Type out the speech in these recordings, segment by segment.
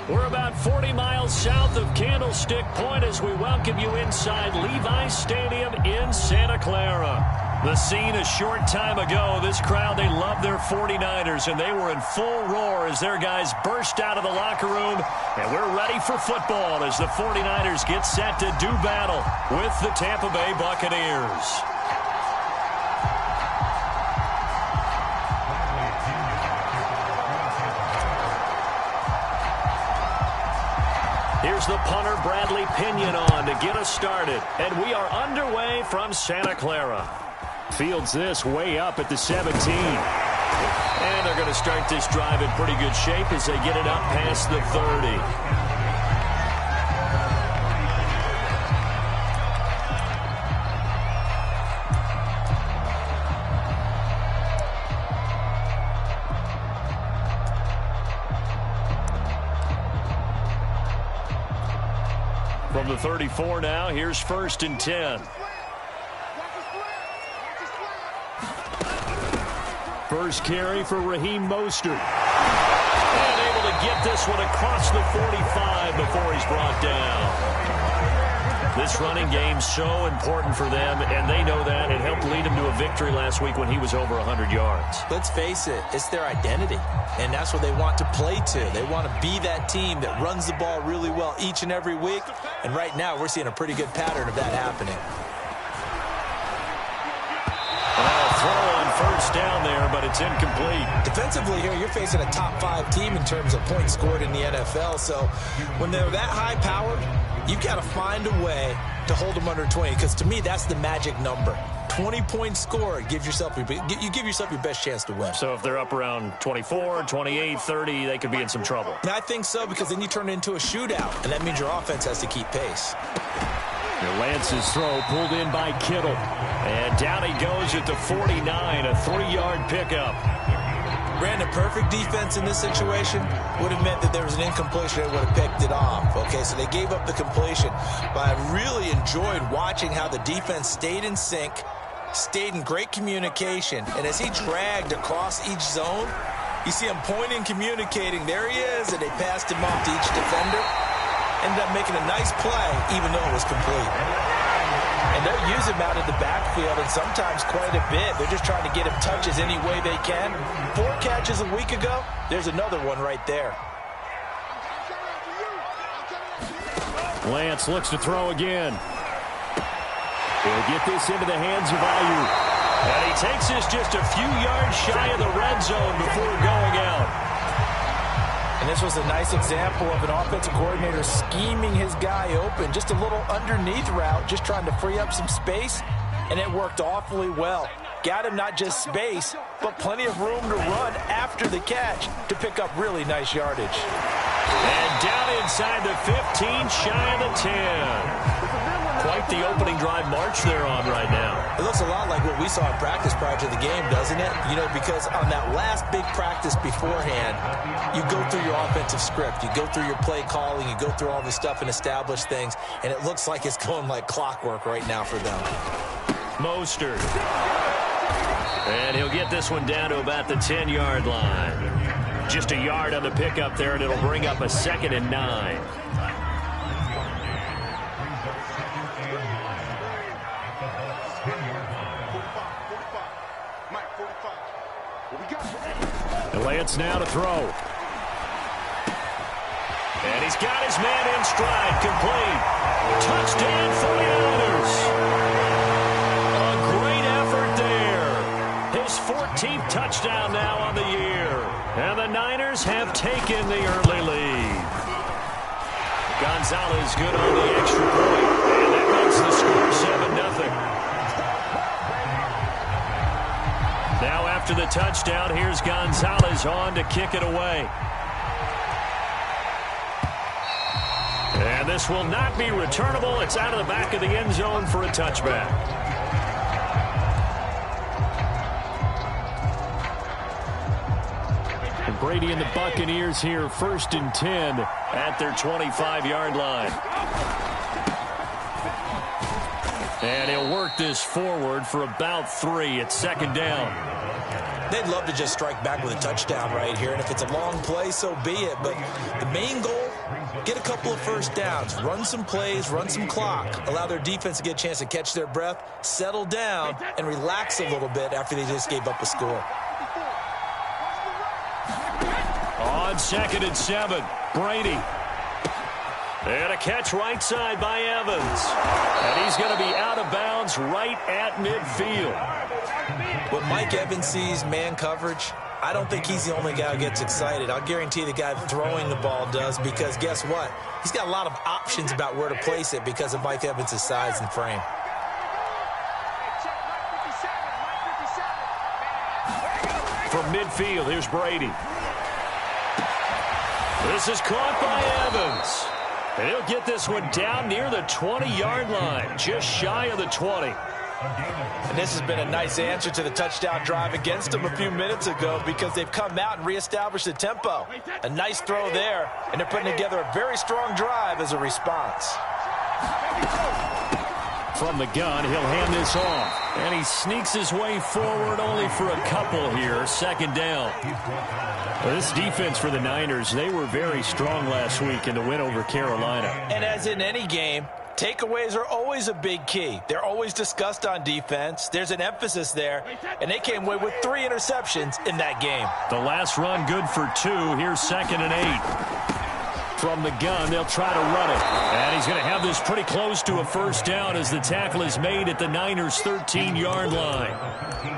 We're about 40 miles south of Candlestick Point as we welcome you inside Levi's Stadium in Santa Clara. The scene a short time ago, this crowd, they love their 49ers, and they were in full roar as their guys burst out of the locker room. And we're ready for football as the 49ers get set to do battle with the Tampa Bay Buccaneers. Here's the punter, Bradley Pinion, on to get us started. And we are underway from Santa Clara. Fields this way up at the 17. And they're going to start this drive in pretty good shape as they get it up past the 30. From the 34 now, here's 1st and 10. First carry for Raheem Mostert. And able to get this one across the 45 before he's brought down. This running game's so important for them, and they know that. It helped lead him to a victory last week when he was over 100 yards. Let's face it, it's their identity, and that's what they want to play to. They want to be that team that runs the ball really well each and every week, and right now we're seeing a pretty good pattern of that happening. Throw on first down there, but it's incomplete. Defensively here, you're facing a top 5 team in terms of points scored in the NFL. So when they're that high-powered, you've got to find a way to hold them under 20. Because to me, that's the magic number. 20 points scored, you give yourself your best chance to win. So if they're up around 24, 28, 30, they could be in some trouble. And I think so, because then you turn it into a shootout, and that means your offense has to keep pace. Lance's throw pulled in by Kittle. And down he goes at the 49, a 3-yard pickup. Brandon, perfect defense in this situation would have meant that there was an incompletion. They would have picked it off. Okay, so they gave up the completion. But I really enjoyed watching how the defense stayed in sync, stayed in great communication. And as he dragged across each zone, you see him pointing, communicating. There he is, and they passed him off to each defender. Ended up making a nice play, even though it was complete. And they'll use him out of the backfield, and sometimes quite a bit. They're just trying to get him touches any way they can. 4 catches a week ago, there's another one right there. Lance looks to throw again. He'll get this into the hands of Ayu. And he takes this just a few yards shy of the red zone before going out. And this was a nice example of an offensive coordinator scheming his guy open. Just a little underneath route, just trying to free up some space, and it worked awfully well. Got him not just space, but plenty of room to run after the catch to pick up really nice yardage. And down inside the 15, shy of the 10. Quite the opening drive march they're on right now. It looks a lot like what we saw in practice prior to the game, doesn't it? You know, because on that last big practice beforehand, you go through your offensive script, you go through your play calling, you go through all the stuff and establish things, and it looks like it's going like clockwork right now for them. Mostert. And he'll get this one down to about the 10-yard line. Just a yard on the pickup there, and it'll bring up a 2nd and 9. Lance now to throw. And he's got his man in stride, complete. Touchdown, 49ers. A great effort there. His 14th touchdown now on the year. And the Niners have taken the early lead. Gonzalez good on the extra point. And that makes the score 7-0. Now after the touchdown, here's Gonzalez on to kick it away. And this will not be returnable. It's out of the back of the end zone for a touchback. And Brady and the Buccaneers here, 1st and 10 at their 25-yard line. And he'll work this forward for about 3 at 2nd down. They'd love to just strike back with a touchdown right here, and if it's a long play, so be it. But the main goal get a couple of first downs, run some plays, run some clock, allow their defense to get a chance to catch their breath, settle down, and relax a little bit after they just gave up a score. On 2nd and 7, Brady. And a catch right side by Evans. And he's going to be out of bounds right at midfield. When Mike Evans sees man coverage, I don't think he's the only guy who gets excited. I'll guarantee the guy throwing the ball does, because guess what? He's got a lot of options about where to place it because of Mike Evans' size and frame. From midfield, here's Brady. This is caught by Evans. And he'll get this one down near the 20-yard line, just shy of the 20. And this has been a nice answer to the touchdown drive against them a few minutes ago, because they've come out and reestablished the tempo. A nice throw there, and they're putting together a very strong drive as a response. From the gun, he'll hand this off. And he sneaks his way forward only for a couple here. 2nd down. Well, this defense for the Niners, they were very strong last week in the win over Carolina. And as in any game, takeaways are always a big key. They're always discussed on defense. There's an emphasis there, and they came away with 3 interceptions in that game. The last run good for 2. Here's 2nd and 8. From the gun, they'll try to run it. And he's going to have this pretty close to a first down as the tackle is made at the Niners' 13-yard line.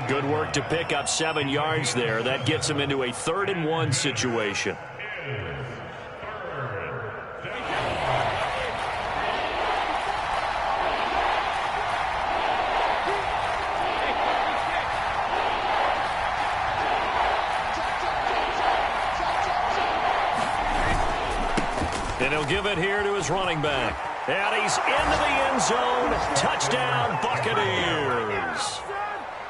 Good work to pick up 7 yards there. That gets him into a 3rd and 1 situation. And he'll give it here to his running back. And he's into the end zone. Touchdown, Buccaneers.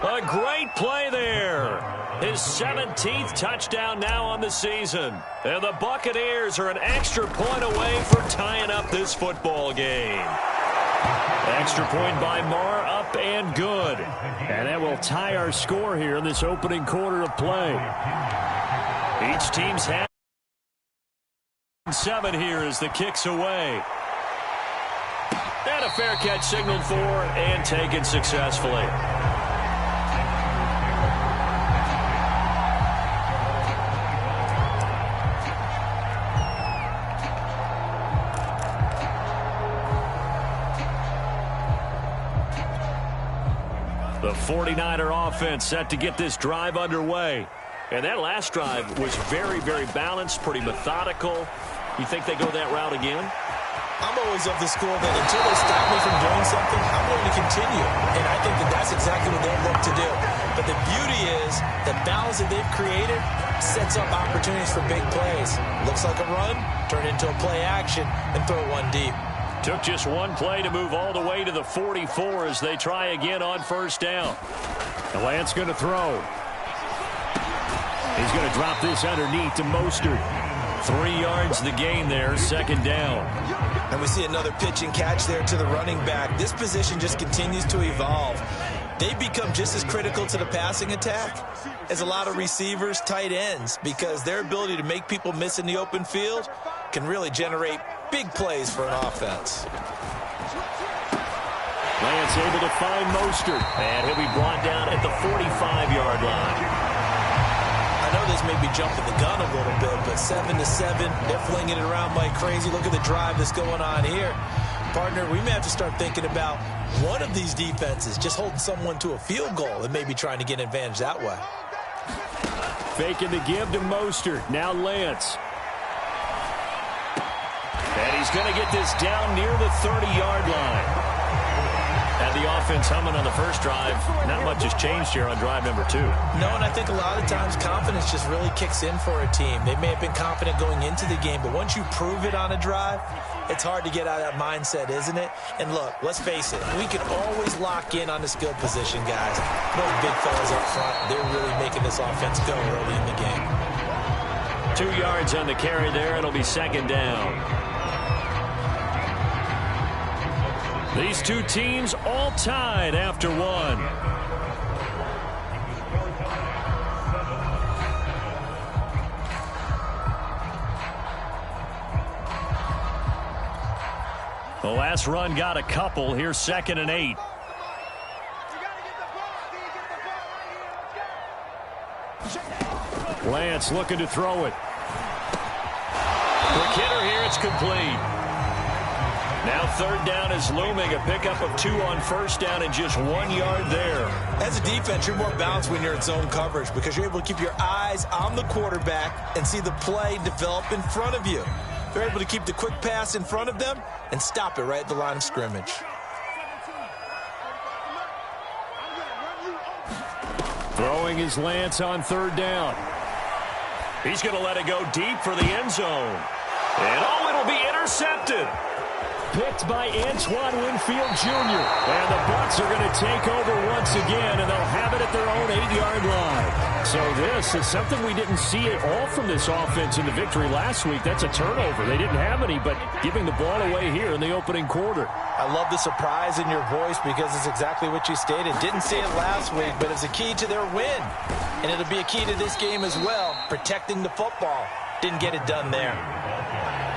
A great play there. His 17th touchdown now on the season. And the Buccaneers are an extra point away from tying up this football game. Extra point by Marr, up and good. And that will tie our score here in this opening quarter of play. Each team's had 7 here as the kick's away. And a fair catch signaled for and taken successfully. The 49er offense set to get this drive underway. And that last drive was very, very balanced, pretty methodical. You think they go that route again? I'm always of the school that until they stop me from doing something, I'm going to continue. And I think that that's exactly what they'll look to do. But the beauty is the balance that they've created sets up opportunities for big plays. Looks like a run, turn it into a play action, and throw one deep. Took just one play to move all the way to the 44 as they try again on first down. The Lance going to throw. He's going to drop this underneath to Mostert. 3 yards the gain there, 2nd down. And we see another pitch and catch there to the running back. This position just continues to evolve. They become just as critical to the passing attack as a lot of receivers, tight ends, because their ability to make people miss in the open field can really generate big plays for an offense. Lance able to find Mostert, and he'll be brought down at the 45-yard line. I know this may be jumping the gun a little bit, but 7-7, they're flinging it around like crazy. Look at the drive that's going on here. Partner, we may have to start thinking about one of these defenses just holding someone to a field goal and maybe trying to get an advantage that way. Faking the give to Mostert. Now Lance. And he's going to get this down near the 30-yard line. Had the offense humming on the first drive. Not much has changed here on drive number 2. No, and I think a lot of times confidence just really kicks in for a team. They may have been confident going into the game, but once you prove it on a drive, it's hard to get out of that mindset, isn't it? And look, let's face it, we can always lock in on the skill position, guys. Those big fellas up front, they're really making this offense go early in the game. 2 yards on the carry there. It'll be 2nd down. These two teams all tied after one. The last run got a couple. Here's 2nd and 8. Lance looking to throw it. Quick hitter here. It's complete. Now 3rd down is looming. A pickup of 2 on 1st down and just 1 yard there. As a defense, you're more balanced when you're in zone coverage because you're able to keep your eyes on the quarterback and see the play develop in front of you. They're able to keep the quick pass in front of them and stop it right at the line of scrimmage. Throwing is Lance on 3rd down. He's going to let it go deep for the end zone. And it'll be intercepted. Picked by Antoine Winfield Jr. And the Bucs are going to take over once again, and they'll have it at their own 8-yard line. So this is something we didn't see at all from this offense in the victory last week. That's a turnover. They didn't have any, but giving the ball away here in the opening quarter. I love the surprise in your voice because it's exactly what you stated. Didn't see it last week, but it's a key to their win. And it'll be a key to this game as well, protecting the football. Didn't get it done there.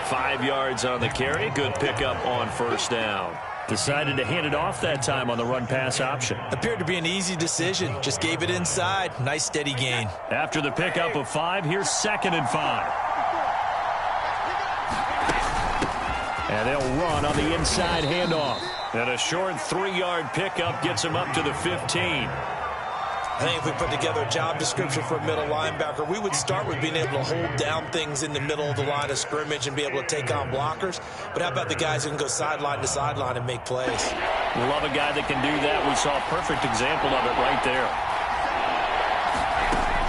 5 yards on the carry. Good pickup on 1st down. Decided to hand it off that time on the run-pass option. Appeared to be an easy decision. Just gave it inside. Nice steady gain. After the pickup of 5, here's 2nd and 5. And they'll run on the inside handoff. And a short 3-yard pickup gets him up to the 15. I think if we put together a job description for a middle linebacker, we would start with being able to hold down things in the middle of the line of scrimmage and be able to take on blockers. But how about the guys who can go sideline to sideline and make plays? Love a guy that can do that. We saw a perfect example of it right there.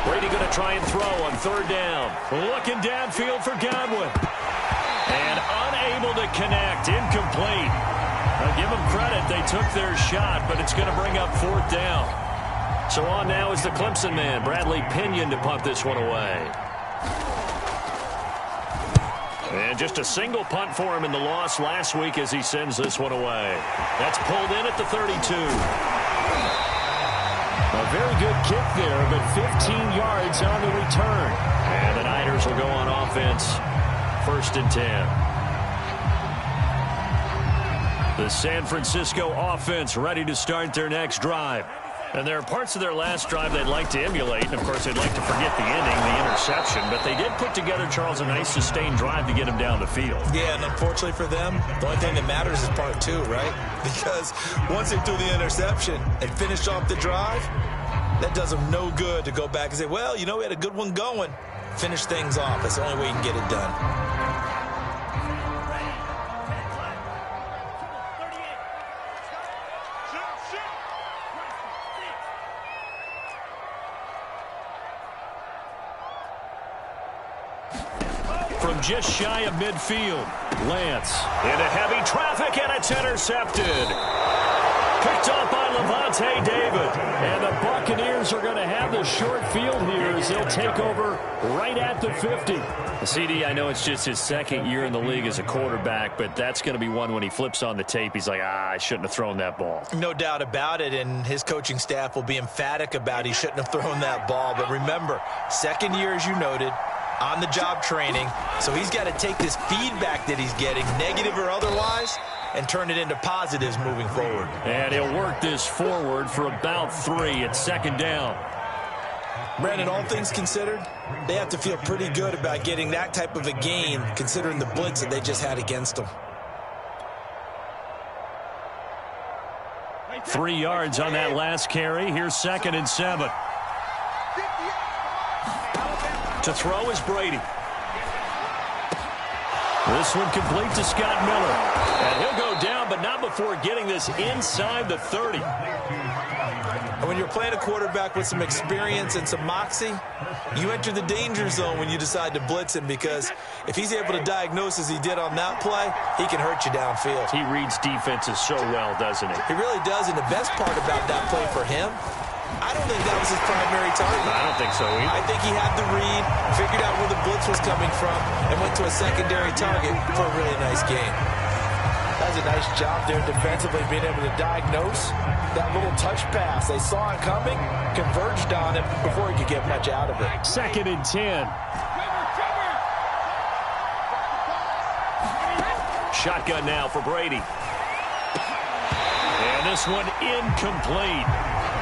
Brady going to try and throw on 3rd down. Looking downfield for Godwin. And unable to connect. Incomplete. Now give them credit. They took their shot, but it's going to bring up 4th down. So on now is the Clemson man, Bradley Pinion, to punt this one away. And just a single punt for him in the loss last week as he sends this one away. That's pulled in at the 32. A very good kick there, but 15 yards on the return. And the Niners will go on offense, 1st and 10. The San Francisco offense ready to start their next drive. And there are parts of their last drive they'd like to emulate. And, of course, they'd like to forget the ending, the interception. But they did put together, Charles, a nice sustained drive to get him down the field. Yeah, and unfortunately for them, the only thing that matters is part 2, right? Because once they threw the interception and finished off the drive, that does them no good to go back and say, well, you know, we had a good one going. Finish things off. That's the only way you can get it done. From just shy of midfield, Lance into heavy traffic, and it's intercepted. Picked off by Levante David. And the Buccaneers are going to have the short field here as they'll take over right at the 50. CD, I know it's just his 2nd year in the league as a quarterback, but that's going to be one when he flips on the tape. He's like, I shouldn't have thrown that ball. No doubt about it, and his coaching staff will be emphatic about he shouldn't have thrown that ball. But remember, 2nd year, as you noted, on-the-job training, so he's got to take this feedback that he's getting, negative or otherwise, and turn it into positives moving forward. And he'll work this forward for about 3 at 2nd down. Brandon, all things considered, they have to feel pretty good about getting that type of a gain, considering the blitz that they just had against them. 3 yards on that last carry. Here's 2nd and 7. To throw is Brady. This one complete to Scott Miller. And he'll go down, but not before getting this inside the 30. And when you're playing a quarterback with some experience and some moxie, you enter the danger zone when you decide to blitz him, because if he's able to diagnose as he did on that play, he can hurt you downfield. He reads defenses so well, doesn't he? He really does, and the best part about that play for him, I don't think that was his primary target. I don't think so either. I think he had the read, figured out where the blitz was coming from, and went to a secondary target for a really nice game. That's a nice job there defensively, being able to diagnose that little touch pass. They saw it coming, converged on him before he could get much out of it. 2nd and 10. shotgun now for Brady. And this one incomplete.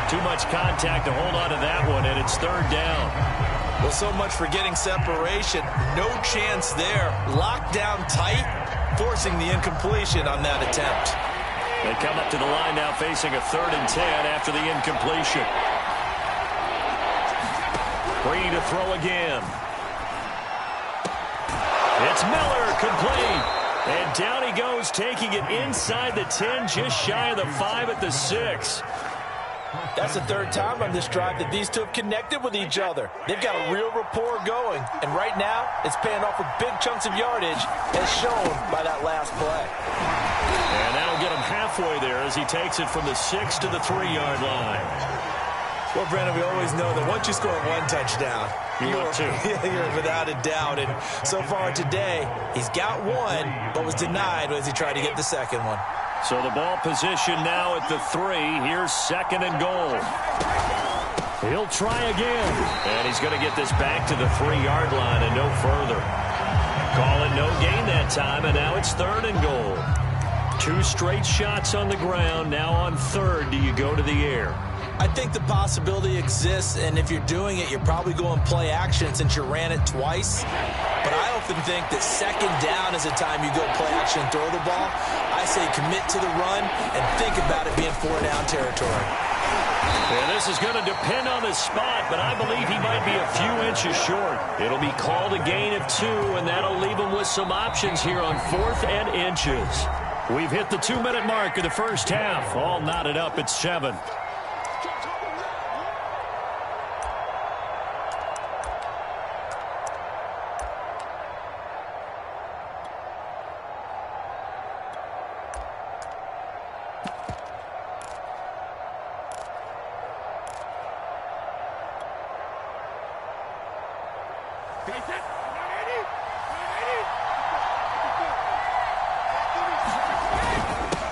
Too much contact to hold on to that one, and it's third down. Well, so much for getting separation. No chance there. Locked down tight, forcing the incompletion on that attempt. They come up to the line now facing a 3rd and 10 after the incompletion. Brady to throw again. It's Miller, complete. And down he goes, taking it inside the 10, just shy of the 5 at the 6. That's the 3rd time on this drive that these two have connected with each other. They've got a real rapport going. And right now, it's paying off with big chunks of yardage, as shown by that last play. And that'll get him halfway there as he takes it from the 6 to the 3-yard line. Well, Brandon, we always know that once you score 1 touchdown, you're without a doubt. And so far today, he's got 1, but was denied as he tried to get the 2nd one. So the ball position now at the 3. Here's 2nd and goal. He'll try again. And he's going to get this back to the 3-yard line and no further. Call it no gain that time, and now it's 3rd and goal. 2 straight shots on the ground. Now on 3rd, do you go to the air? I think the possibility exists, and if you're doing it, you're probably going play action since you ran it twice. But I often think that 2nd down is the time you go play action and throw the ball. I say commit to the run and think about it being 4-down territory. And this is going to depend on the spot, but I believe he might be a few inches short. It'll be called a gain of 2, and that'll leave him with some options here on 4th and inches. We've hit the 2-minute mark of the first half. All knotted up at 7.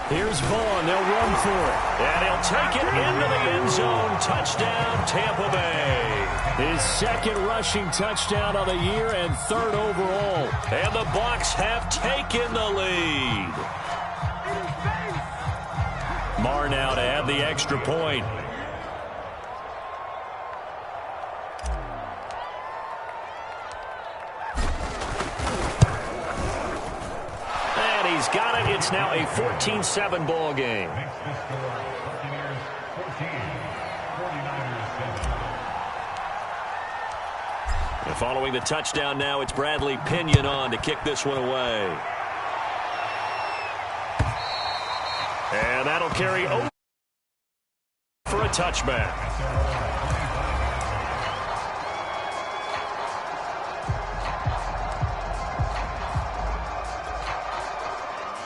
Here's Vaughn. They'll run for it. And he'll take it into the end zone. Touchdown, Tampa Bay. His 2nd rushing touchdown of the year and 3rd overall. And the Bucs have taken the lead. Marr now to add the extra point. He's got it. It's now a 14-7 ball game. And following the touchdown now, it's Bradley Pinion on to kick this one away. And that'll carry over for a touchback.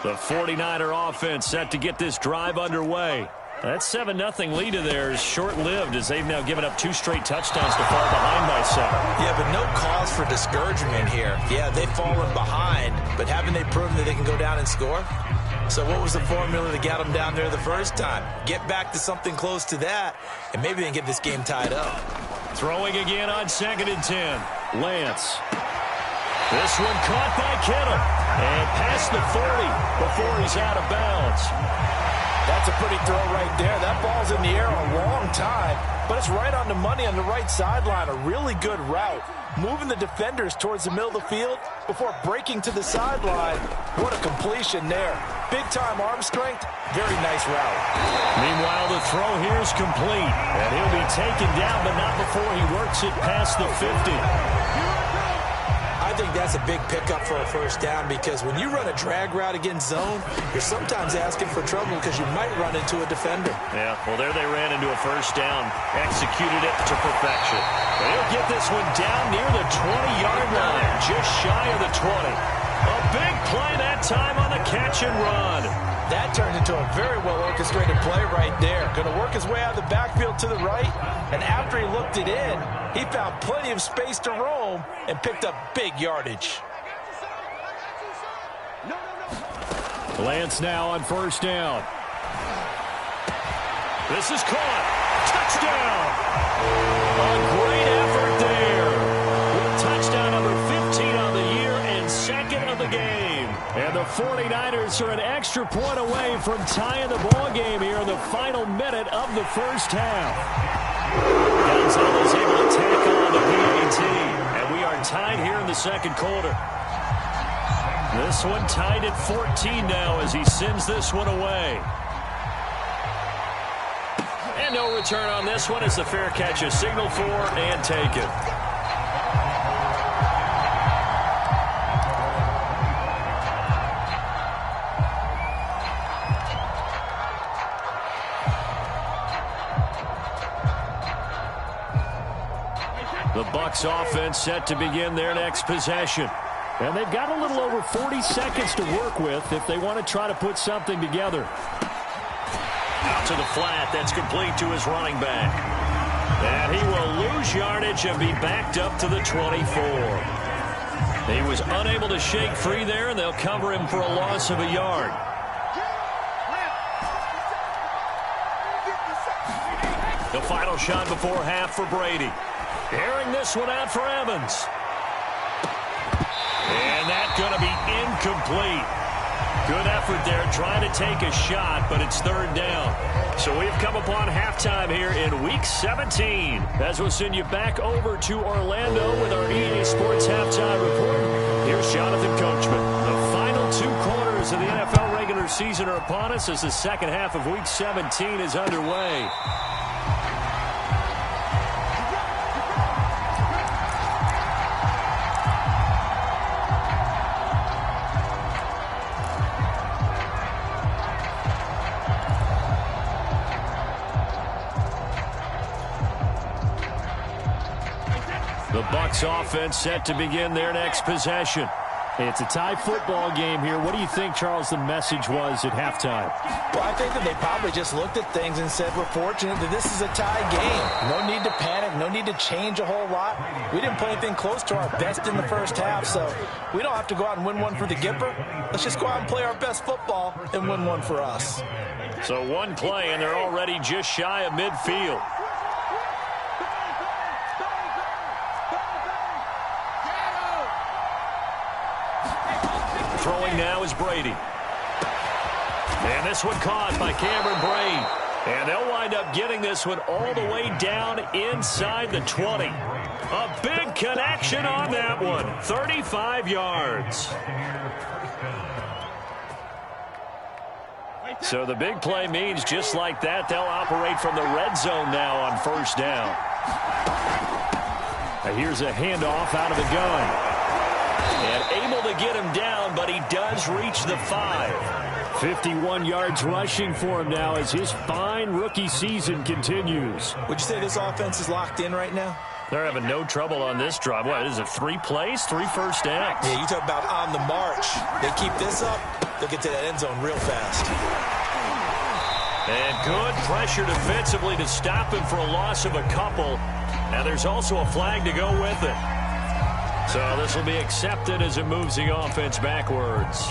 The 49er offense set to get this drive underway. That 7-0 lead of theirs short-lived as they've now given up 2 straight touchdowns to fall behind by 7. Yeah, but no cause for discouragement here. Yeah, they've fallen behind, but haven't they proven that they can go down and score? So what was the formula that got them down there the first time? Get back to something close to that, and maybe they can get this game tied up. Throwing again on 2nd and 10. Lance. This one caught by Kittle. And past the 40 before he's out of bounds. That's a pretty throw right there. That ball's in the air a long time, but it's right on the money on the right sideline. A really good route. Moving the defenders towards the middle of the field before breaking to the sideline. What a completion there. Big-time arm strength. Very nice route. Meanwhile, the throw here is complete. And he'll be taken down, but not before he works it past the 50. I think that's a big pickup for a first down because when you run a drag route against zone, you're sometimes asking for trouble because you might run into a defender. Yeah, well, there they ran into a first down, executed it to perfection. They'll get this one down near the 20-yard line, just shy of the 20. A big play that time on the catch and run. That turned into a very well-orchestrated play right there. Going to work his way out of the backfield to the right, and after he looked it in, he found plenty of space to roam and picked up big yardage. Lance now on first down. This is caught. Touchdown! A great effort there. With touchdown number 15 on the year and 2nd of the game. And the 49ers are an extra point away from tying the ball game here in the final minute of the first half. Gonzalez able to tack on the PAT, and we are tied here in the second quarter. This one tied at 14 now as he sends this one away. And no return on this one as the fair catch is signaled for and taken. The Bucs offense set to begin their next possession. And they've got a little over 40 seconds to work with if they want to try to put something together. Out to the flat. That's complete to his running back. And he will lose yardage and be backed up to the 24. He was unable to shake free there, and they'll cover him for a loss of a yard. The final shot before half for Brady. Airing this one out for Evans. And that's going to be incomplete. Good effort there trying to take a shot, but it's third down. So we've come upon halftime here in Week 17. As we'll send you back over to Orlando with our EA Sports Halftime Report. Here's Jonathan Coachman. The final two quarters of the NFL regular season are upon us as the second half of Week 17 is underway. The Bucs offense set to begin their next possession. It's a tie football game here. What do you think, Charles, the message was at halftime? Well, I think that they probably just looked at things and said, we're fortunate that this is a tie game. No need to panic. No need to change a whole lot. We didn't play anything close to our best in the first half, so we don't have to go out and win one for the Gipper. Let's just go out and play our best football and win one for us. So one play, and they're already just shy of midfield. Throwing now is Brady. And this one caught by Cameron Brate. And they'll wind up getting this one all the way down inside the 20. A big connection on that one. 35 yards. So the big play means just like that, they'll operate from the red zone now on first down. Now here's a handoff out of the gun. And able to get him down, but he does reach the 5. 51 yards rushing for him now as his fine rookie season continues. Would you say this offense is locked in right now? They're having no trouble on this drive. What is it, 3 plays, 3 first downs? Yeah, you talk about on the march. They keep this up, they'll get to that end zone real fast. And good pressure defensively to stop him for a loss of a couple. Now there's also a flag to go with it. So this will be accepted as it moves the offense backwards.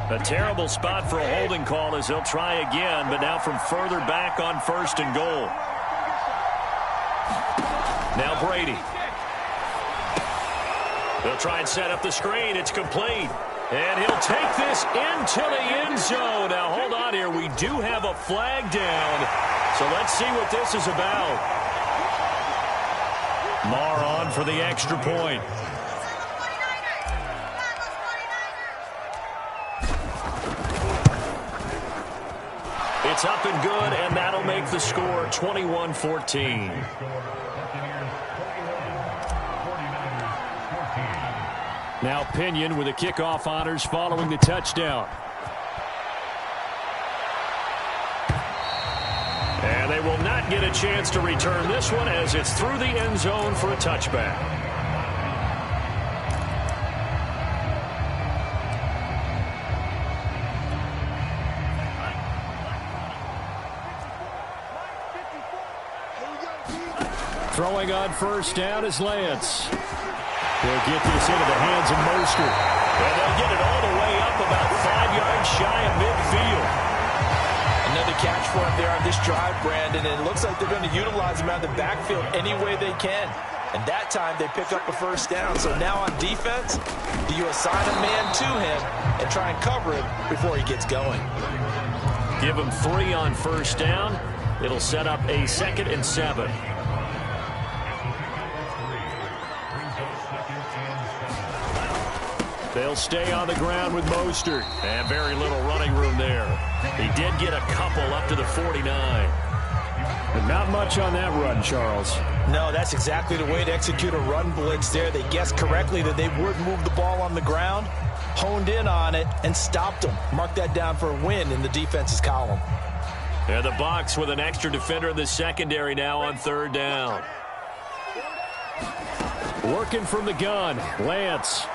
A terrible spot for a holding call as they'll try again, but now from further back on first and goal. Now Brady. They'll try and set up the screen. It's complete. And he'll take this into the end zone. Now, hold on here. We do have a flag down. So let's see what this is about. Marr on for the extra point. It's up and good, and that'll make the score 21-14. Now Pinion with the kickoff honors following the touchdown. And they will not get a chance to return this one as it's through the end zone for a touchback. Throwing on first down is Lance. They'll get this into the hands of Mostert. And they'll get it all the way up about 5 yards shy of midfield. Another the catch for him there on this drive, Brandon, and it looks like they're going to utilize him out of the backfield any way they can. And that time they pick up a first down. So now on defense, do you assign a man to him and try and cover him before he gets going? Give him 3 on first down. It'll set up a 2nd and 7. They'll stay on the ground with Mostert. And very little running room there. He did get a couple up to the 49. But not much on that run, Charles. No, that's exactly the way to execute a run blitz there. They guessed correctly that they would move the ball on the ground, honed in on it, and stopped them. Mark that down for a win in the defense's column. And the Bucs with an extra defender in the secondary now on 3rd down. Working from the gun, Lance.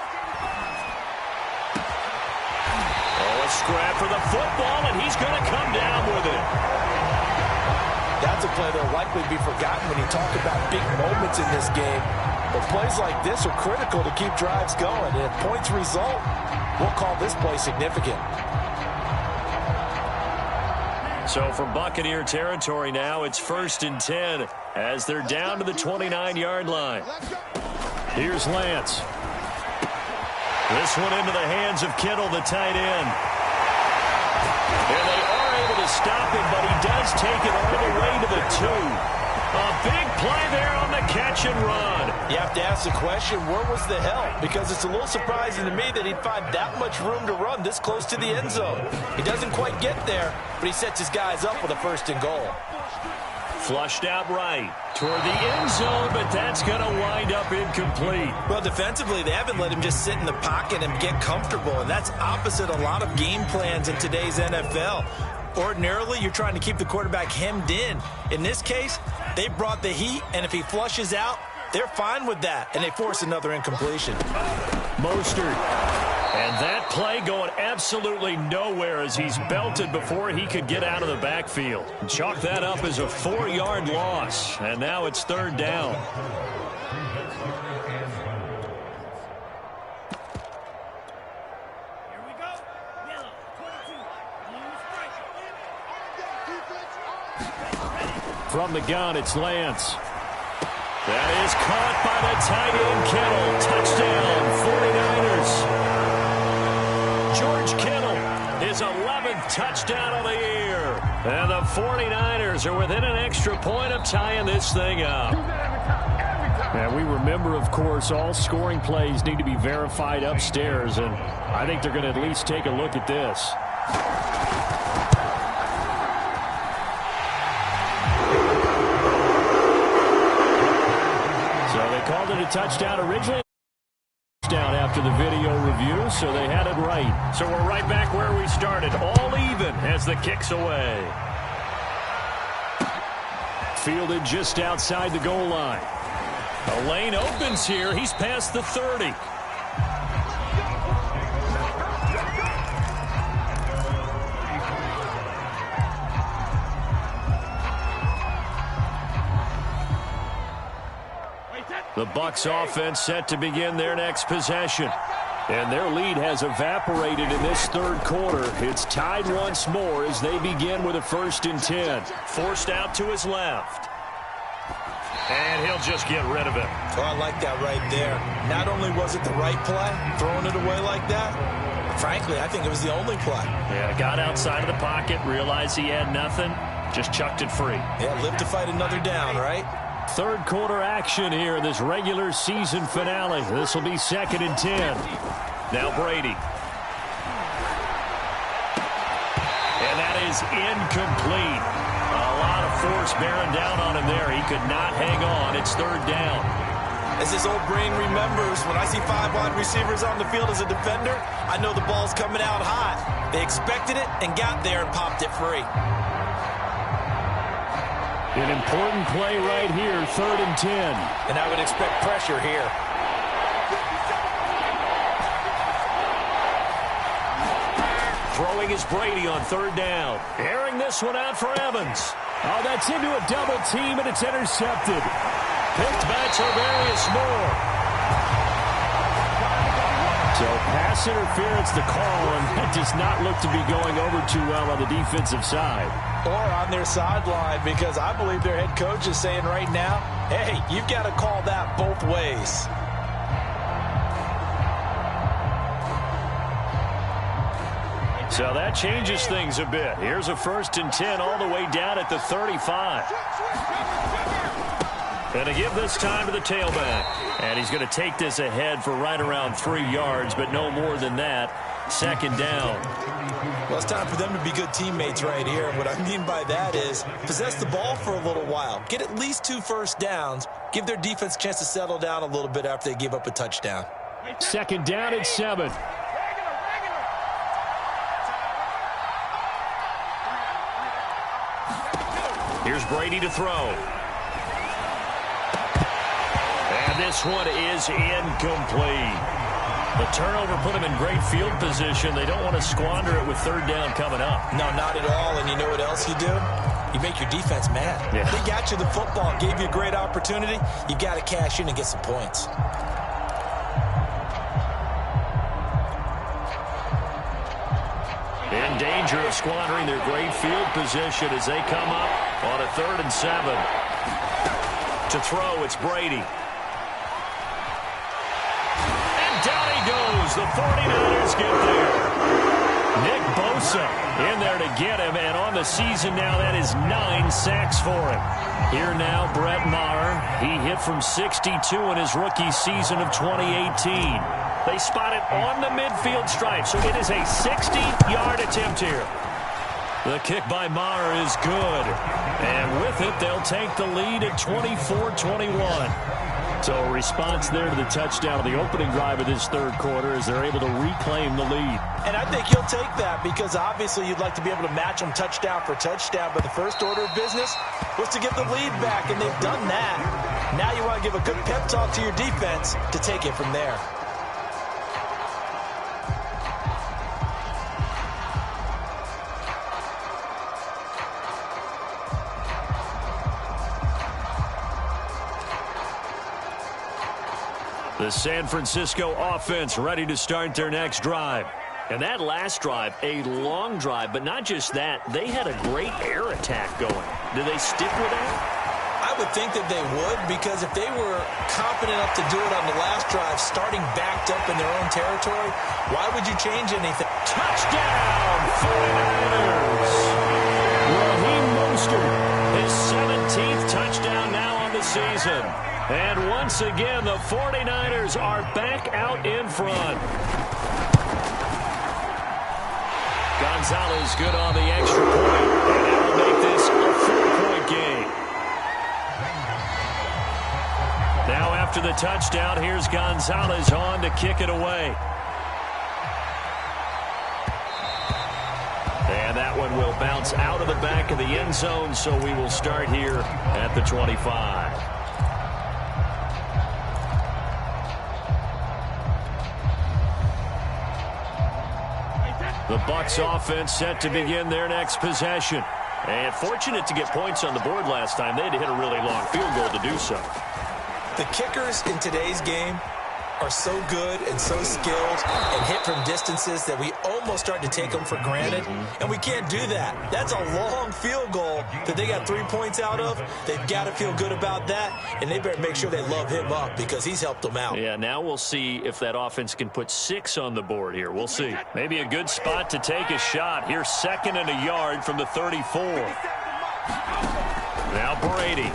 Oh, a scrap for the football, and he's going to come down with it. That's a play that will likely be forgotten when you talk about big moments in this game. But plays like this are critical to keep drives going. And if points result, we'll call this play significant. So from Buccaneer territory now, it's 1st and 10 as they're down to the 29-yard line. Here's Lance. This one into the hands of Kittle, the tight end. And they are able to stop him, but he does take it all the way to the 2. A big play there on the catch and run. You have to ask the question, where was the help? Because it's a little surprising to me that he'd find that much room to run this close to the end zone. He doesn't quite get there, but he sets his guys up with a 1st and goal. Flushed out right toward the end zone, but that's going to wind up incomplete. Well, defensively, they haven't let him just sit in the pocket and get comfortable, and that's opposite a lot of game plans in today's NFL. Ordinarily, you're trying to keep the quarterback hemmed in. In this case, they brought the heat, and if he flushes out, they're fine with that, and they force another incompletion. Mostert. And that play going absolutely nowhere as he's belted before he could get out of the backfield. Chalk that up as a 4-yard loss, and now it's 3rd down. From the gun, it's Lance. That is caught by the tight end, Kittle. Touchdown, 49ers. George Kittle, his 11th touchdown of the year. And the 49ers are within an extra point of tying this thing up. And we remember, of course, all scoring plays need to be verified upstairs, and I think they're going to at least take a look at this. So they called it a touchdown originally. Down after the video review, so they had it right. So we're right back where we started, all even as the kick's away. Fielded just outside the goal line. A lane opens here. He's past the 30. The Bucs offense set to begin their next possession. And their lead has evaporated in this 3rd quarter. It's tied once more as they begin with a 1st and 10. Forced out to his left. And he'll just get rid of it. Oh, I like that right there. Not only was it the right play, throwing it away like that, but frankly, I think it was the only play. Yeah, got outside of the pocket, realized he had nothing, just chucked it free. Yeah, live to fight another down, right? 3rd quarter action here in this regular season finale. This will be 2nd and 10. Now Brady. And that is incomplete. A lot of force bearing down on him there. He could not hang on. It's 3rd down. As his old brain remembers, when I see 5 wide receivers on the field as a defender, I know the ball's coming out hot. They expected it and got there and popped it free. An important play right here, 3rd and 10. And I would expect pressure here. Throwing is Brady on 3rd down. Airing this one out for Evans. Oh, that's into a double team, and it's intercepted. Picked by Tarvarius Moore. So pass interference the call, and that does not look to be going over too well on the defensive side. Or on their sideline, because I believe their head coach is saying right now, hey, you've got to call that both ways. So that changes things a bit. Here's a 1st and 10 all the way down at the 35. And to give this time to the tailback. And he's going to take this ahead for right around 3 yards, but no more than that. 2nd down. Well, it's time for them to be good teammates right here. And what I mean by that is possess the ball for a little while. Get at least 2 first downs. Give their defense a chance to settle down a little bit after they give up a touchdown. 2nd down and 7. Here's Brady to throw. And this one is incomplete. The turnover put them in great field position. They don't want to squander it with 3rd down coming up. No, not at all. And you know what else you do? You make your defense mad. Yeah. They got you the football, gave you a great opportunity. You got to cash in and get some points. In danger of squandering their great field position as they come up on a 3rd and 7. To throw, it's Brady. Goes. The 49ers get there. Nick Bosa in there to get him, and on the season now, that is 9 sacks for him. Here now, Brett Maher. He hit from 62 in his rookie season of 2018. They spot it on the midfield stripe, so it is a 60-yard attempt here. The kick by Maher is good, and with it, they'll take the lead at 24-21. So a response there to the touchdown of the opening drive of this 3rd quarter as they're able to reclaim the lead. And I think you'll take that because obviously you'd like to be able to match them touchdown for touchdown, but the first order of business was to get the lead back, and they've done that. Now you want to give a good pep talk to your defense to take it from there. The San Francisco offense ready to start their next drive. And that last drive, a long drive, but not just that. They had a great air attack going. Do they stick with that? I would think that they would, because if they were confident enough to do it on the last drive, starting backed up in their own territory, why would you change anything? Touchdown, 49ers! Raheem Mostert, his 17th touchdown now on the season. And once again, the 49ers are back out in front. Gonzalez good on the extra point, and that will make this a 4-point game. Now after the touchdown, here's Gonzalez on to kick it away. And that one will bounce out of the back of the end zone, so we will start here at the 25. The Bucs offense set to begin their next possession. And fortunate to get points on the board last time. They had to hit a really long field goal to do so. The kickers in today's game are so good and so skilled and hit from distances that we almost start to take them for granted. And we can't do that. That's a long field goal that they got 3 points out of. They've got to feel good about that, and they better make sure they love him up because he's helped them out. Yeah, now we'll see if that offense can put 6 on the board here. We'll see. Maybe a good spot to take a shot. Here's 2nd and a yard from the 34. Now Brady.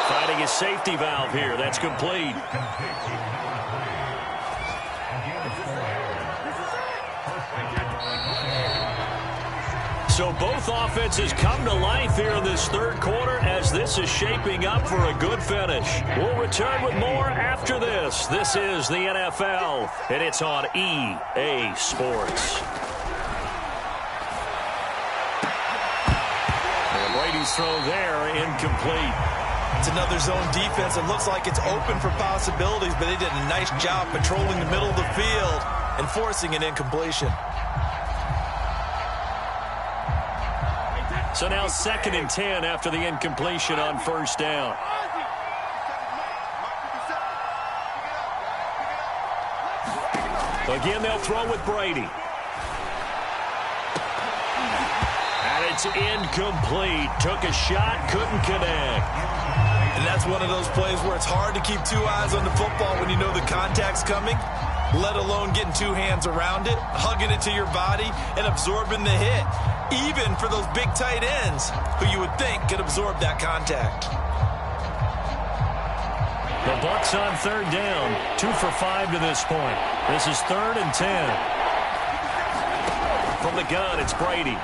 Finding a safety valve here. That's complete. So both offenses come to life here in this 3rd quarter as this is shaping up for a good finish. We'll return with more after this. This is the NFL, and it's on EA Sports. And Brady's throw there, incomplete. It's another zone defense. It looks like it's open for possibilities, but they did a nice job patrolling the middle of the field and forcing an incompletion. So now 2nd and 10 after the incompletion on 1st down. Again, they'll throw with Brady. And it's incomplete. Took a shot, couldn't connect. And that's one of those plays where it's hard to keep two eyes on the football when you know the contact's coming, let alone getting two hands around it, hugging it to your body, and absorbing the hit, even for those big tight ends who you would think could absorb that contact. The Bucs on third down, 2 for 5 to this point. This is 3rd and 10. From the gun, it's Brady.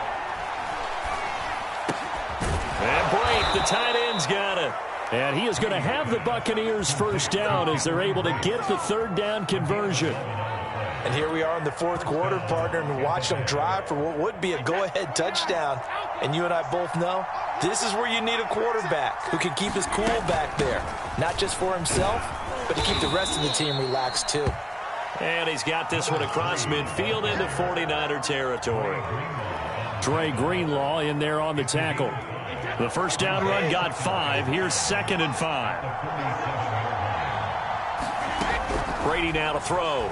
And Blake, the tight end's got it. And he is going to have the Buccaneers first down as they're able to get the third down conversion. And here we are in the fourth quarter, partner, and watch them drive for what would be a go-ahead touchdown. And you and I both know this is where you need a quarterback who can keep his cool back there. Not just for himself, but to keep the rest of the team relaxed too. And he's got this one across midfield into 49er territory. Dre Greenlaw in there on the tackle. The first down run got 5. Here's 2nd and 5. Brady now to throw.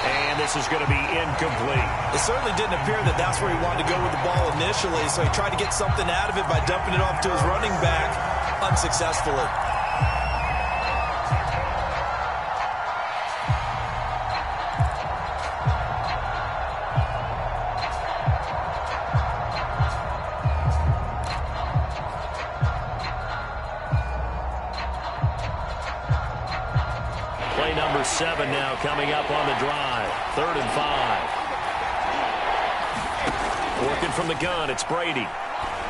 And this is going to be incomplete. It certainly didn't appear that that's where he wanted to go with the ball initially, so he tried to get something out of it by dumping it off to his running back unsuccessfully. Play number 7 now coming up on the drive. 3rd and 5. Working from the gun, it's Brady.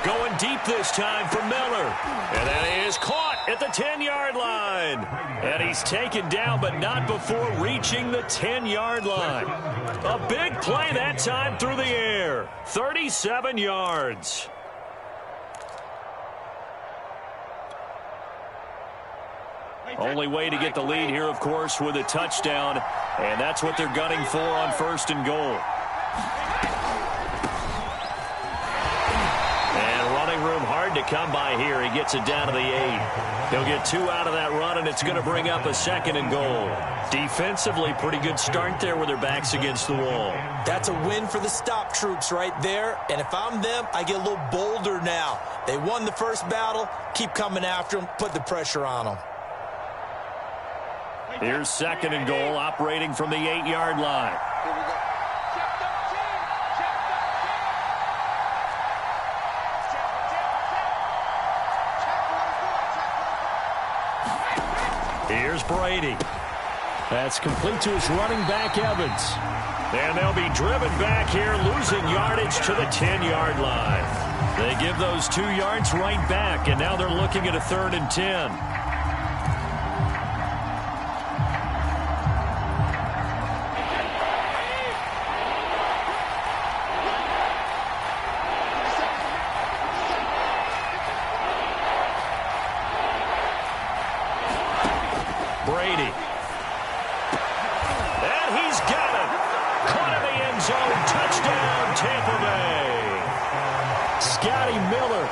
Going deep this time for Miller. And that is caught at the 10-yard line. And he's taken down, but not before reaching the 10-yard line. A big play that time through the air. 37 yards. Only way to get the lead here, of course, with a touchdown. And that's what they're gunning for on 1st and goal. And running room hard to come by here. He gets it down to the 8. He'll get 2 out of that run, and it's going to bring up a 2nd and goal. Defensively, pretty good start there with their backs against the wall. That's a win for the stop troops right there. And if I'm them, I get a little bolder now. They won the first battle. Keep coming after them. Put the pressure on them. Here's 2nd and goal, operating from the 8-yard line. Here's Brady. That's complete to his running back, Evans. And they'll be driven back here, losing yardage to the 10-yard line. They give those 2 yards right back, and now they're looking at a 3rd and 10. Brady. And he's got it. Caught in the end zone. Touchdown, Tampa Bay. Scotty Miller,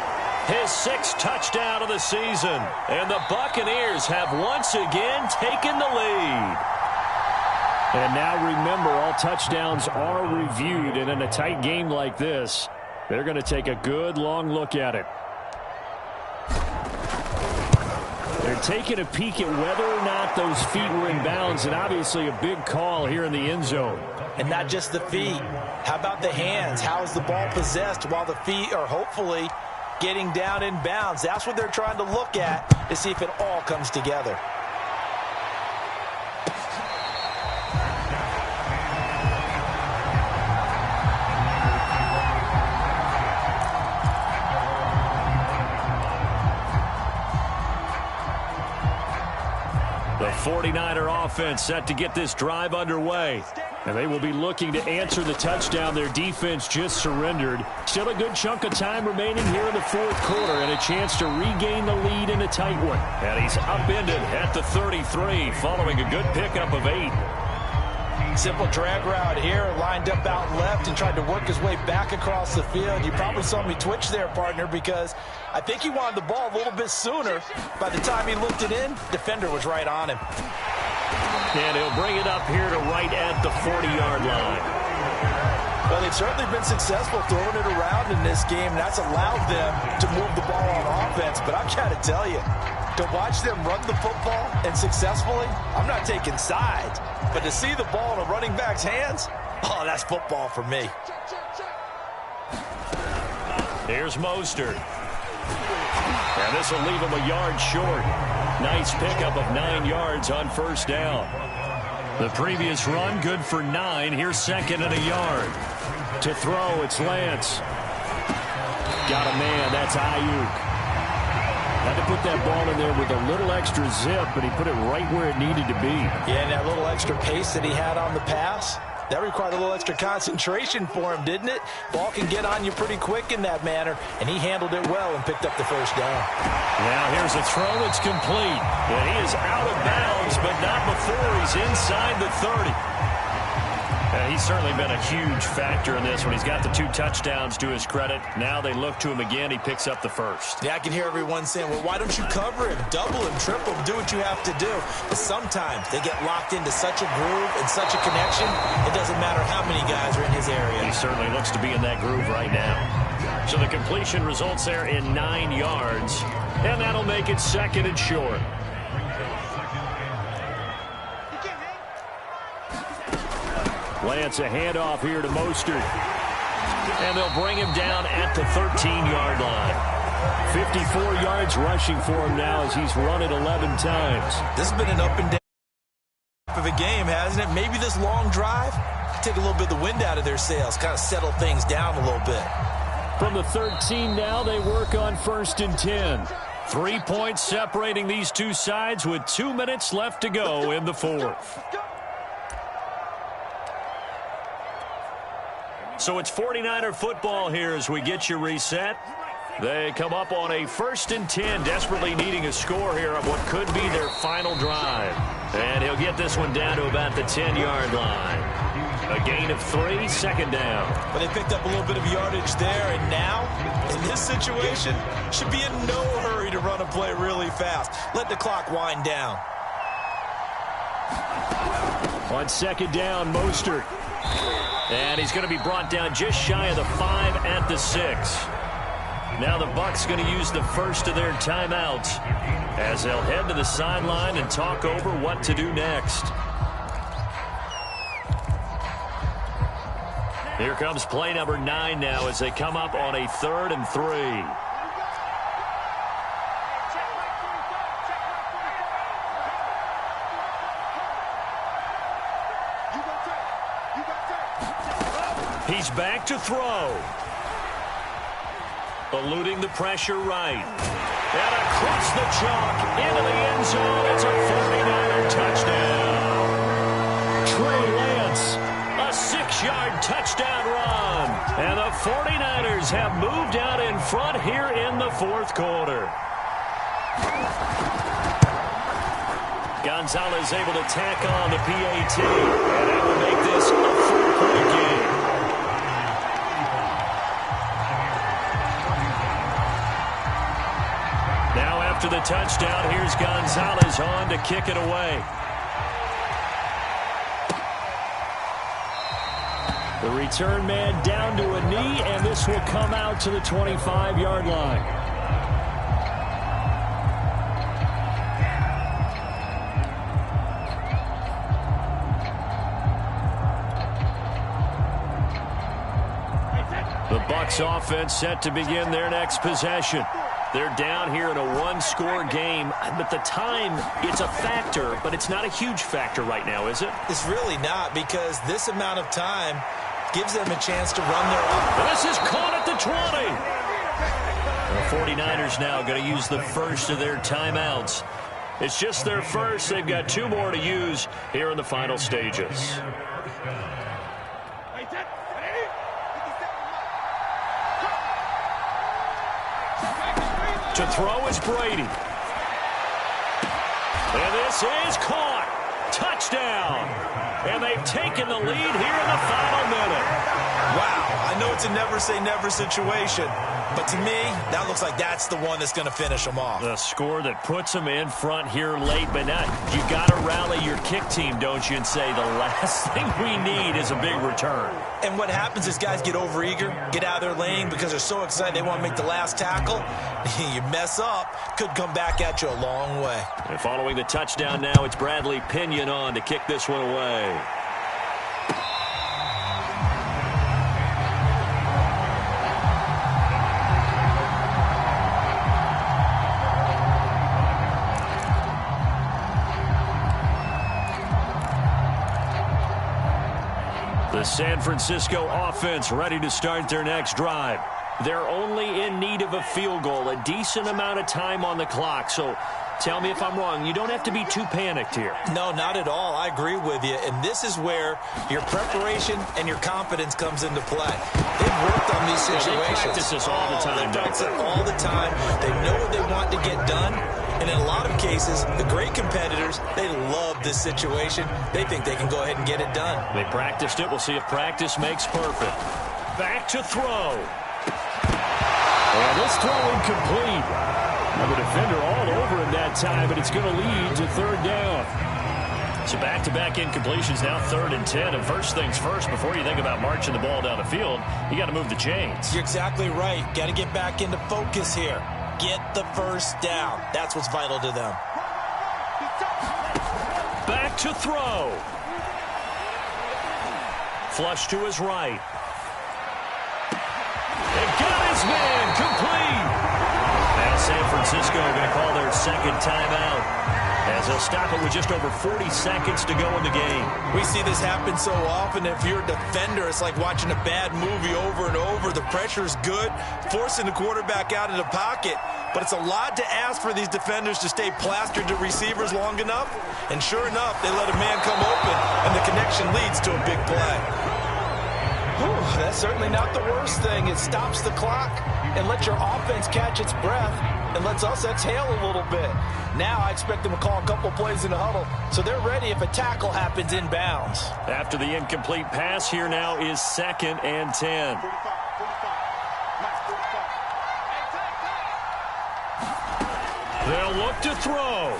his 6th touchdown of the season. And the Buccaneers have once again taken the lead. And now remember, all touchdowns are reviewed. And in a tight game like this, they're going to take a good long look at it. They're taking a peek at whether or not those feet were in bounds, and obviously a big call here in the end zone. And not just the feet. How about the hands? How is the ball possessed while the feet are hopefully getting down in bounds? That's what they're trying to look at to see if it all comes together. The 49er offense set to get this drive underway. And they will be looking to answer the touchdown their defense just surrendered. Still a good chunk of time remaining here in the fourth quarter and a chance to regain the lead in a tight one. And he's upended at the 33 following a good pickup of 8. Simple drag route here, lined up out left and tried to work his way back across the field. You probably saw me twitch there, partner, because I think he wanted the ball a little bit sooner. By the time he looked it in, defender was right on him. And he'll bring it up here to right at the 40-yard line. Well, they've certainly been successful throwing it around in this game. That's allowed them to move the ball on offense. But I've got to tell you, to watch them run the football and successfully, I'm not taking sides. But to see the ball in a running back's hands, oh, that's football for me. Here's Mostert. And this will leave him a yard short. Nice pickup of 9 yards on first down. The previous run, good for 9. Here's second and a yard. To throw, it's Lance. Got a man, that's Ayuk. Had to put that ball in there with a little extra zip, but he put it right where it needed to be. Yeah, and that little extra pace that he had on the pass, that required a little extra concentration for him, didn't it? Ball can get on you pretty quick in that manner, and he handled it well and picked up the first down. Now here's a throw that's complete. And he is out of bounds, but not before he's inside the 30. He's certainly been a huge factor in this one. He's got the 2 touchdowns to his credit. Now they look to him again. He picks up the first. Yeah, I can hear everyone saying, well, why don't you cover him? Double him, triple him, do what you have to do. But sometimes they get locked into such a groove and such a connection, it doesn't matter how many guys are in his area. He certainly looks to be in that groove right now. So the completion results there in 9 yards. And that'll make it second and short. Lance, a handoff here to Mostert. And they'll bring him down at the 13-yard line. 54 yards rushing for him now as he's run it 11 times. This has been an up and down of a game, hasn't it? Maybe this long drive, take a little bit of the wind out of their sails, kind of settle things down a little bit. From the 13 now, they work on first and 10. 3 points separating these two sides with 2 minutes left to go in the fourth. So it's 49er football here as we get you reset. They come up on a first and 10, desperately needing a score here on what could be their final drive. And he'll get this one down to about the 10-yard line. A gain of 3, second down. But they picked up a little bit of yardage there, and now, in this situation, should be in no hurry to run a play really fast. Let the clock wind down. On second down, Mostert. And he's going to be brought down just shy of the 5 at the 6. Now the Bucs going to use the first of their timeouts as they'll head to the sideline and talk over what to do next. Here comes play number 9 now as they come up on a 3rd and 3. He's back to throw. Eluding the pressure right. And across the chalk into the end zone. It's a 49er touchdown. Trey Lance, a 6-yard touchdown run. And the 49ers have moved out in front here in the fourth quarter. Gonzalez able to tack on the PAT. And that will make this a 4-point game. Now after the touchdown, here's Gonzalez on to kick it away. The return man down to a knee, and this will come out to the 25-yard line. The Bucs offense set to begin their next possession. They're down here in a 1-score game, but the time, it's a factor, but it's not a huge factor right now, is it? It's really not, because this amount of time gives them a chance to run their offense. This is caught at the 20. The 49ers now going to use the first of their timeouts. It's just their first. They've got 2 more to use here in the final stages. To throw is Brady. And this is caught. Touchdown. And they've taken the lead here in the final minute. Wow, I know it's a never-say-never situation, but to me, that looks like that's the one that's going to finish them off. The score that puts them in front here late, but not. You got to rally your kick team, don't you, and say the last thing we need is a big return. And what happens is guys get overeager, get out of their lane because they're so excited they want to make the last tackle. You mess up, could come back at you a long way. And following the touchdown now, it's Bradley Pinion on to kick this one away. The San Francisco offense ready to start their next drive. They're only in need of a field goal, a decent amount of time on the clock. So tell me if I'm wrong. You don't have to be too panicked here. No, not at all. I agree with you. And this is where your preparation and your confidence comes into play. They've worked on these situations. They practice this all the time. They practice it all the time. They know what they want to get done. And in a lot of cases, the great competitors, they love this situation. They think they can go ahead and get it done. They practiced it. We'll see if practice makes perfect. Back to throw. And this throw incomplete. The defender all over him that time, but it's going to lead to third down. So back-to-back incompletions, now 3rd and 10. And first things first, before you think about marching the ball down the field, you got to move the chains. You're exactly right. Got to get back into focus here. Get the first down. That's what's vital to them. Back to throw. Flush to his right. And got his man complete. Now San Francisco going to call their second timeout, as they'll stop it with just over 40 seconds to go in the game. We see this happen so often. If you're a defender, it's like watching a bad movie over and over. The pressure is good, forcing the quarterback out of the pocket. But it's a lot to ask for these defenders to stay plastered to receivers long enough. And sure enough, they let a man come open, and the connection leads to a big play. Whew, that's certainly not the worst thing. It stops the clock and lets your offense catch its breath and lets us exhale a little bit. Now I expect them to call a couple plays in the huddle, so they're ready if a tackle happens inbounds. After the incomplete pass, here now is 2nd and 10. They'll look to throw.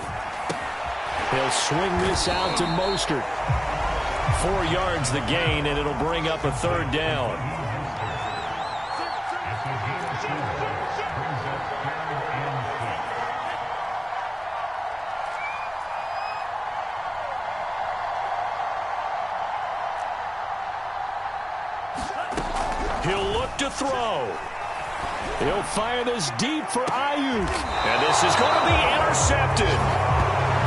He'll swing this out to Mostert. 4 yards the gain, and it'll bring up a 3rd down. He'll look to throw. He'll fire this deep for Ayuk. And this is going to be intercepted.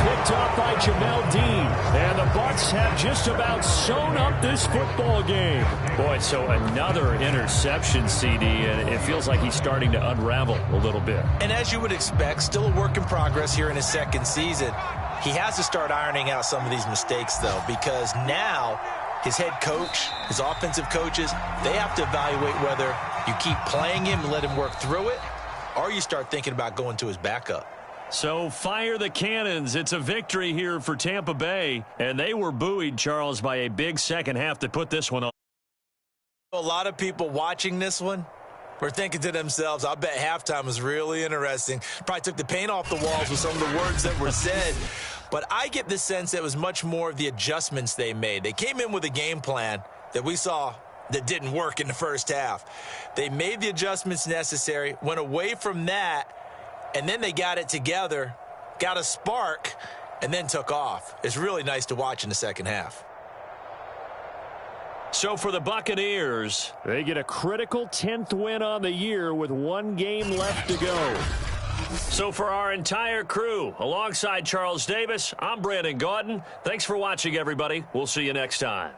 Picked up by Jamel Dean. And the Bucs have just about sewn up this football game. Boy, so another interception, CD, and it feels like he's starting to unravel a little bit. And as you would expect, still a work in progress here in his 2nd season. He has to start ironing out some of these mistakes, though, because now his head coach, his offensive coaches, they have to evaluate whether you keep playing him and let him work through it, or you start thinking about going to his backup. So fire the cannons. It's a victory here for Tampa Bay, and they were buoyed, Charles, by a big second half to put this one on. A lot of people watching this one were thinking to themselves, I bet halftime was really interesting. Probably took the paint off the walls with some of the words that were said. But I get the sense that it was much more of the adjustments they made. They came in with a game plan that we saw that didn't work in the first half. They made the adjustments necessary, went away from that, and then they got it together, got a spark, and then took off. It's really nice to watch in the second half. So for the Buccaneers, they get a critical 10th win on the year with 1 game left to go. So for our entire crew, alongside Charles Davis, I'm Brandon Gaudin. Thanks for watching, everybody. We'll see you next time.